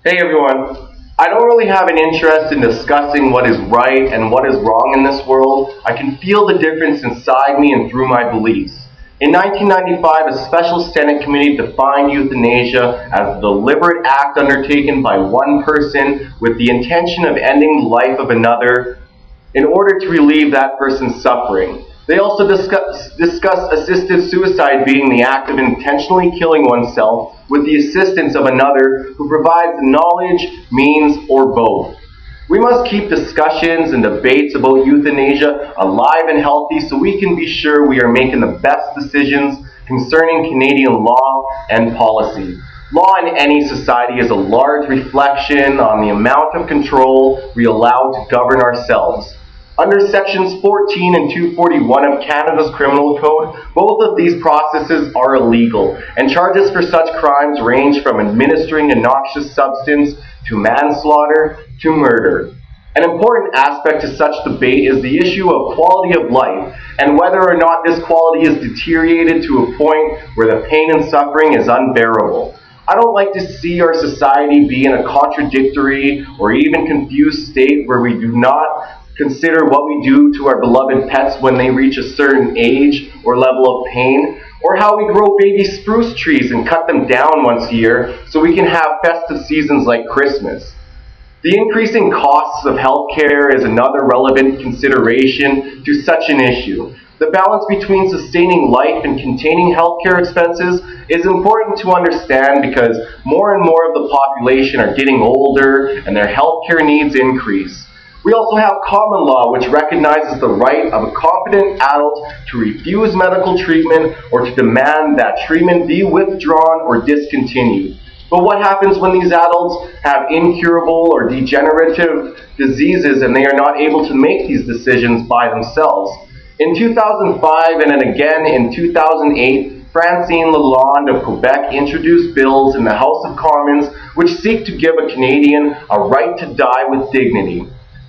Hey everyone, I don't really have an interest in discussing what is right and what is wrong in this world. I can feel the difference inside me and through my beliefs. In 1995, a special Senate committee defined euthanasia as a deliberate act undertaken by one person with the intention of ending the life of another in order to relieve that person's suffering. They also discuss assisted suicide being the act of intentionally killing oneself with the assistance of another who provides the knowledge, means, or both. We must keep discussions and debates about euthanasia alive and healthy so we can be sure we are making the best decisions concerning Canadian law and policy. Law in any society is a large reflection on the amount of control we allow to govern ourselves. Under Sections 14 and 241 of Canada's Criminal Code, both of these processes are illegal, and charges for such crimes range from administering a noxious substance to manslaughter to murder. An important aspect to such debate is the issue of quality of life, and whether or not this quality is deteriorated to a point where the pain and suffering is unbearable. I don't like to see our society be in a contradictory or even confused state where we do not consider what we do to our beloved pets when they reach a certain age or level of pain, or how we grow baby spruce trees and cut them down once a year so we can have festive seasons like Christmas. The increasing costs of healthcare is another relevant consideration to such an issue. The balance between sustaining life and containing healthcare expenses is important to understand because more and more of the population are getting older and their healthcare needs increase. We also have common law, which recognizes the right of a competent adult to refuse medical treatment or to demand that treatment be withdrawn or discontinued. But what happens when these adults have incurable or degenerative diseases and they are not able to make these decisions by themselves? In 2005 and then again in 2008, Francine Lalonde of Quebec introduced bills in the House of Commons which seek to give a Canadian a right to die with dignity.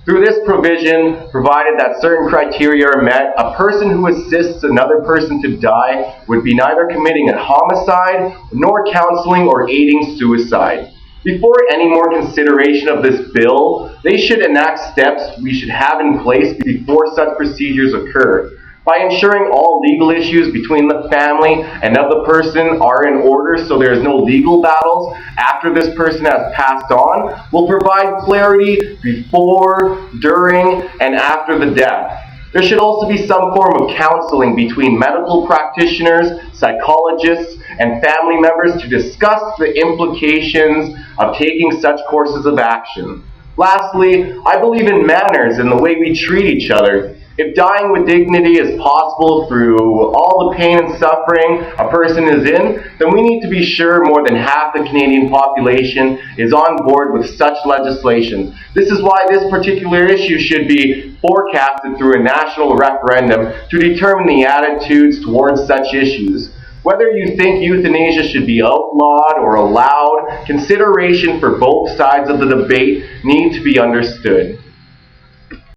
Through this provision, provided that certain criteria are met, a person who assists another person to die would be neither committing a homicide nor counseling or aiding suicide. Before any more consideration of this bill, they should enact steps we should have in place before such procedures occur. By ensuring all legal issues between the family and of the person are in order so there is no legal battles after this person has passed on, will provide clarity before, during, and after the death. There should also be some form of counseling between medical practitioners, psychologists, and family members to discuss the implications of taking such courses of action. Lastly, I believe in manners and the way we treat each other. If dying with dignity is possible through all the pain and suffering a person is in, then we need to be sure more than half the Canadian population is on board with such legislation. This is why this particular issue should be forecasted through a national referendum to determine the attitudes towards such issues. Whether you think euthanasia should be outlawed or allowed, consideration for both sides of the debate need to be understood.